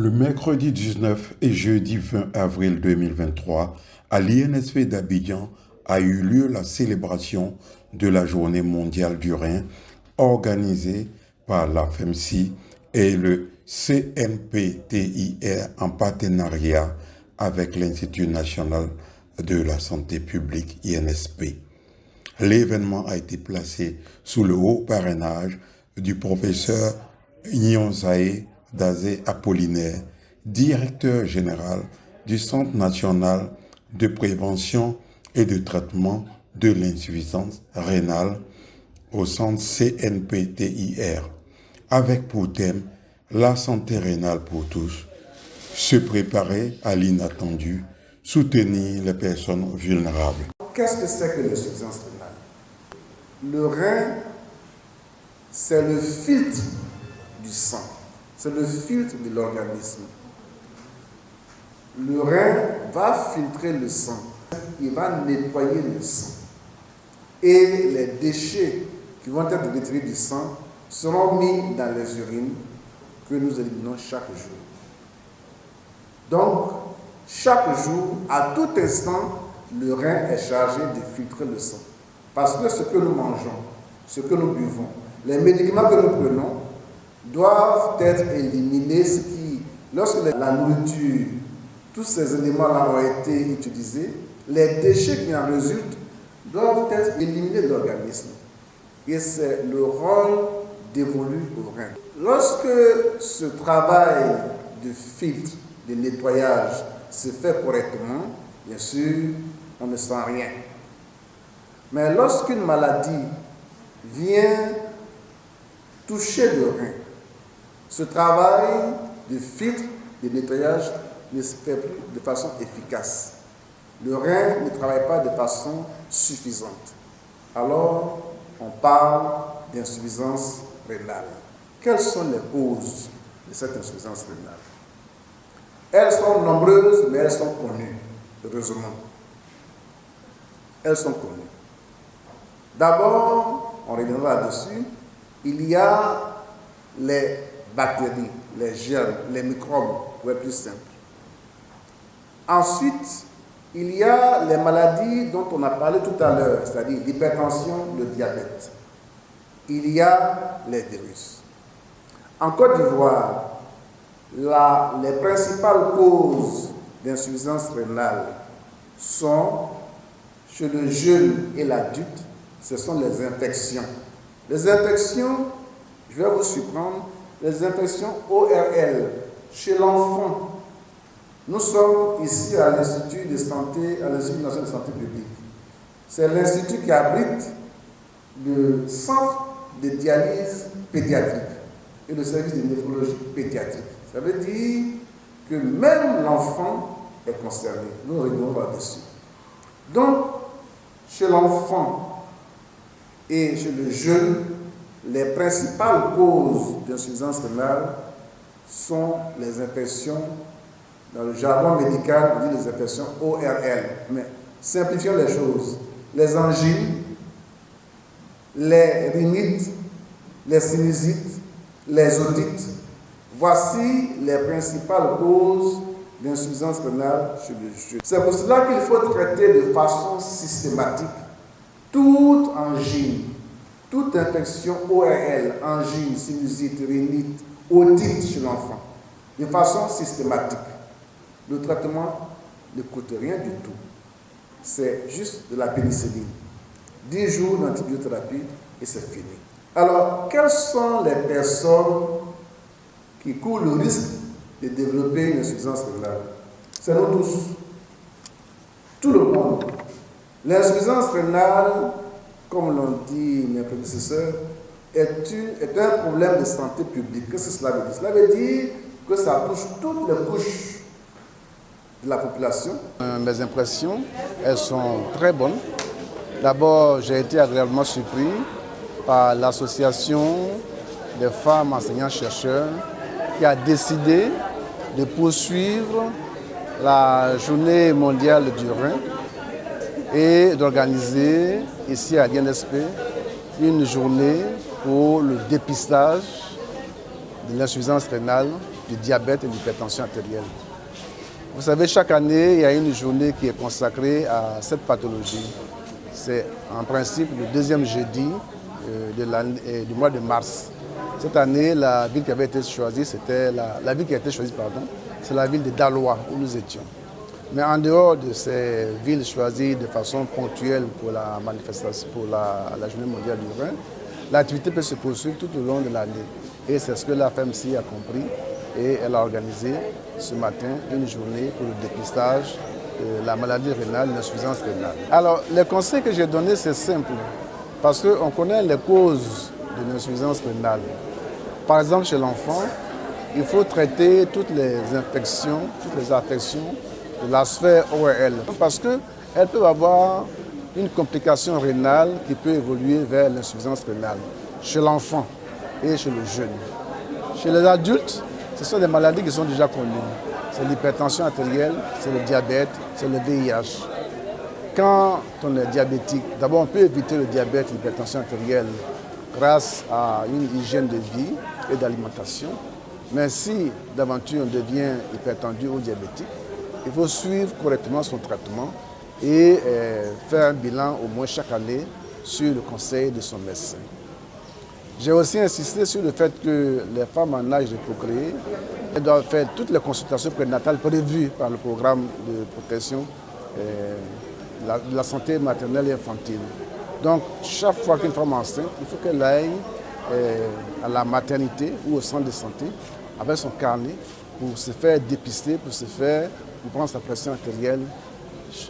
Le mercredi 19 et jeudi 20 avril 2023, à l'INSP d'Abidjan a eu lieu la célébration de la Journée mondiale du rein organisée par la FEMSI et le CNPTIR en partenariat avec l'Institut national de la santé publique INSP. L'événement a été placé sous le haut parrainage du professeur Nyonsae Dazé Apollinaire, directeur général du Centre national de prévention et de traitement de l'insuffisance rénale au centre CNPTIR, avec pour thème la santé rénale pour tous, se préparer à l'inattendu, soutenir les personnes vulnérables. Qu'est-ce que c'est que l'insuffisance rénale? Le rein, c'est le filtre du sang, c'est le filtre de l'organisme. Le rein va filtrer le sang, il va nettoyer le sang. Et les déchets qui vont être retirés du sang seront mis dans les urines que nous éliminons chaque jour. Donc, chaque jour, à tout instant, le rein est chargé de filtrer le sang. Parce que ce que nous mangeons, ce que nous buvons, les médicaments que nous prenons doivent être éliminés, ce qui, lorsque la nourriture, tous ces éléments-là ont été utilisés, les déchets qui en résultent doivent être éliminés de l'organisme. Et c'est le rôle dévolu au rein. Lorsque ce travail de filtre, de nettoyage se fait correctement, bien sûr, on ne sent rien. Mais lorsqu'une maladie vient toucher le rein, ce travail de filtre, de nettoyage ne se fait plus de façon efficace. Le rein ne travaille pas de façon suffisante. Alors, on parle d'insuffisance rénale. Quelles sont les causes de cette insuffisance rénale? Elles sont nombreuses, mais elles sont connues, heureusement. Elles sont connues. D'abord, on reviendra là-dessus, il y a les bactéries, les germes, les microbes, pour être plus simple. Ensuite, il y a les maladies dont on a parlé tout à l'heure, c'est-à-dire l'hypertension, le diabète. Il y a les virus. En Côte d'Ivoire, les principales causes d'insuffisance rénale sont, chez le jeune et l'adulte, ce sont les infections. Les infections, je vais vous surprendre, les infections ORL chez l'enfant. Nous sommes ici à l'Institut de santé, à l'Institut national de santé publique. C'est l'institut qui abrite le centre de dialyse pédiatrique et le service de néphrologie pédiatrique. Ça veut dire que même l'enfant est concerné. Nous reviendrons là-dessus. Donc, chez l'enfant et chez le jeune, les principales causes d'insuffisance rénale sont les infections. Dans le jargon médical, on dit les infections ORL. Mais simplifions les choses. Les angines, les rhinites, les sinusites, les otites. Voici les principales causes d'insuffisance rénale chez le jeune. C'est pour cela qu'il faut traiter de façon systématique toute angine, toute infection ORL, angine, sinusite, rhinite, otite chez l'enfant, de façon systématique. Le traitement ne coûte rien du tout. C'est juste de la pénicilline. 10 jours d'antibiothérapie et c'est fini. Alors, quelles sont les personnes qui courent le risque de développer une insuffisance rénale? C'est nous tous. Tout le monde. L'insuffisance rénale, comme l'ont dit mes prédécesseurs, est un problème de santé publique. Qu'est-ce que cela veut dire? Cela veut dire que ça touche toutes les couches de la population. Mes impressions, elles sont très bonnes. D'abord, j'ai été agréablement surpris par l'association des femmes enseignants-chercheurs qui a décidé de poursuivre la journée mondiale du rein et d'organiser ici à l'INSP une journée pour le dépistage de l'insuffisance rénale du diabète et de l'hypertension artérielle. Vous savez, chaque année, il y a une journée qui est consacrée à cette pathologie. C'est en principe le deuxième jeudi du mois de mars. Cette année, la ville qui avait été choisie, c'est la ville de Daloa, où nous étions. Mais en dehors de ces villes choisies de façon ponctuelle pour la manifestation, pour la journée mondiale du rein, l'activité peut se poursuivre tout au long de l'année. Et c'est ce que la FMC a compris et elle a organisé ce matin une journée pour le dépistage de la maladie rénale, l'insuffisance rénale. Alors, les conseils que j'ai donnés, c'est simple, parce qu'on connaît les causes de l'insuffisance rénale. Par exemple, chez l'enfant, il faut traiter toutes les infections, toutes les affections de la sphère ORL, parce qu'elles peuvent avoir une complication rénale qui peut évoluer vers l'insuffisance rénale, chez l'enfant et chez le jeune. Chez les adultes, ce sont des maladies qui sont déjà connues. C'est l'hypertension artérielle, c'est le diabète, c'est le VIH. Quand on est diabétique, d'abord on peut éviter le diabète et l'hypertension artérielle grâce à une hygiène de vie et d'alimentation. Mais si d'aventure on devient hypertendu ou diabétique, il faut suivre correctement son traitement et faire un bilan au moins chaque année sur le conseil de son médecin. J'ai aussi insisté sur le fait que les femmes en âge de procréer doivent faire toutes les consultations prénatales prévues par le programme de protection de la santé maternelle et infantile. Donc, chaque fois qu'une femme est enceinte, il faut qu'elle aille à la maternité ou au centre de santé avec son carnet pour se faire dépister, pour prendre sa pression artérielle.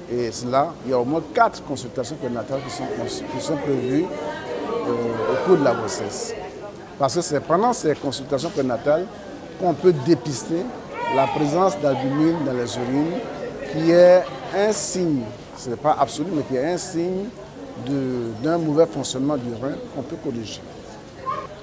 Et cela, il y a au moins 4 consultations prénatales qui sont prévues au cours de la grossesse. Parce que c'est pendant ces consultations prénatales qu'on peut dépister la présence d'albumine dans les urines, qui est un signe, ce n'est pas absolu, mais qui est un signe d'un mauvais fonctionnement du rein qu'on peut corriger.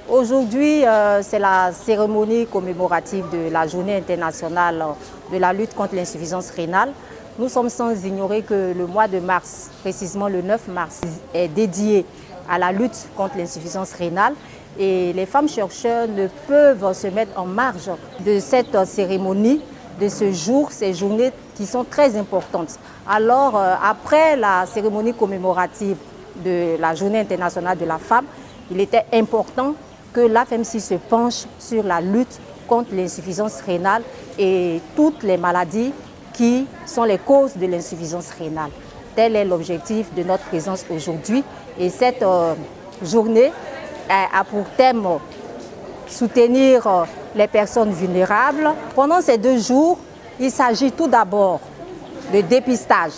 Aujourd'hui, c'est la cérémonie commémorative de la Journée internationale de la lutte contre l'insuffisance rénale. Nous sommes sans ignorer que le mois de mars, précisément le 9 mars, est dédié à la lutte contre l'insuffisance rénale. Et les femmes chercheurs ne peuvent se mettre en marge de cette cérémonie, de ce jour, ces journées qui sont très importantes. Alors, après la cérémonie commémorative de la Journée internationale de la femme, il était important que l'AFMC se penche sur la lutte contre l'insuffisance rénale et toutes les maladies qui sont les causes de l'insuffisance rénale. Tel est l'objectif de notre présence aujourd'hui. Et cette journée a pour thème soutenir les personnes vulnérables. Pendant ces 2 jours, il s'agit tout d'abord de dépistage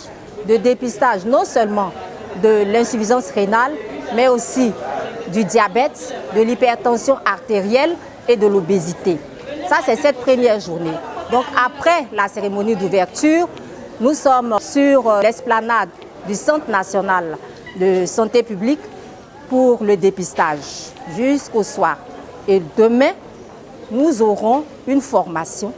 non seulement de l'insuffisance rénale, mais aussi du diabète, de l'hypertension artérielle et de l'obésité. Ça, c'est cette première journée. Donc après la cérémonie d'ouverture, nous sommes sur l'esplanade du Centre national de santé publique pour le dépistage jusqu'au soir. Et demain, nous aurons une formation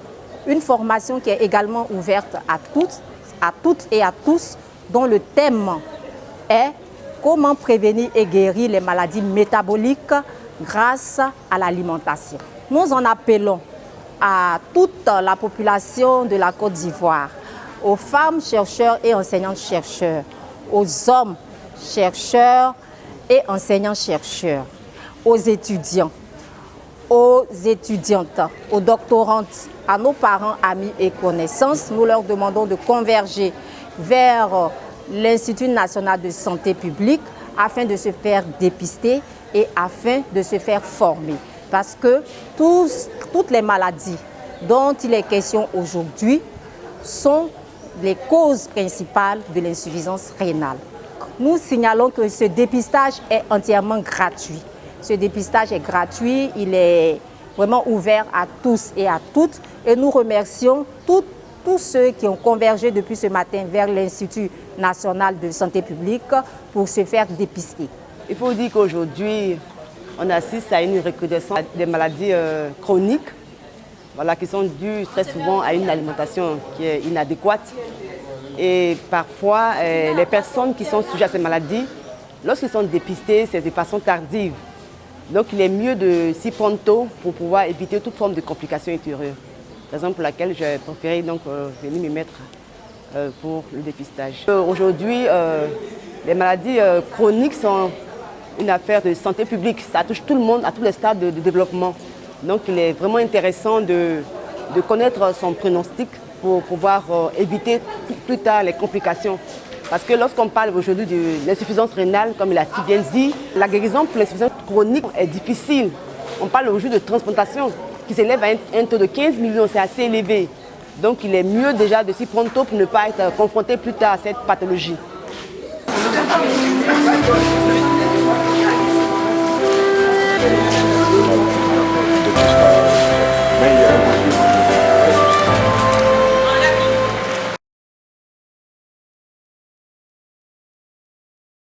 qui est également ouverte à toutes et à tous, dont le thème est comment prévenir et guérir les maladies métaboliques grâce à l'alimentation. Nous en appelons à toute la population de la Côte d'Ivoire, aux femmes chercheurs et enseignants-chercheurs, aux hommes chercheurs et enseignants-chercheurs, aux étudiants, aux étudiantes, aux doctorantes, à nos parents, amis et connaissances. Nous leur demandons de converger vers l'Institut national de santé publique afin de se faire dépister et afin de se faire former. Parce que toutes les maladies dont il est question aujourd'hui sont les causes principales de l'insuffisance rénale. Nous signalons que ce dépistage est entièrement gratuit. Ce dépistage est gratuit, il est vraiment ouvert à tous et à toutes. Et nous remercions tous ceux qui ont convergé depuis ce matin vers l'Institut national de santé publique pour se faire dépister. Il faut dire qu'aujourd'hui, on assiste à une recrudescence des maladies chroniques, qui sont dues très souvent à une alimentation qui est inadéquate. Et parfois, les personnes qui sont sujettes à ces maladies, lorsqu'ils sont dépistés, c'est de façon tardive. Donc il est mieux de s'y prendre tôt pour pouvoir éviter toute forme de complications ultérieures. Raison pour laquelle j'ai préféré donc venir me mettre pour le dépistage. Aujourd'hui, les maladies chroniques sont une affaire de santé publique. Ça touche tout le monde à tous les stades de développement. Donc il est vraiment intéressant de connaître son pronostic pour pouvoir éviter plus tard les complications. Parce que lorsqu'on parle aujourd'hui de l'insuffisance rénale, comme il a si bien dit, la guérison pour l'insuffisance chronique est difficile. On parle aujourd'hui de transplantation qui s'élève à un taux de 15 millions, c'est assez élevé. Donc il est mieux déjà de s'y prendre tôt pour ne pas être confronté plus tard à cette pathologie. Dépistage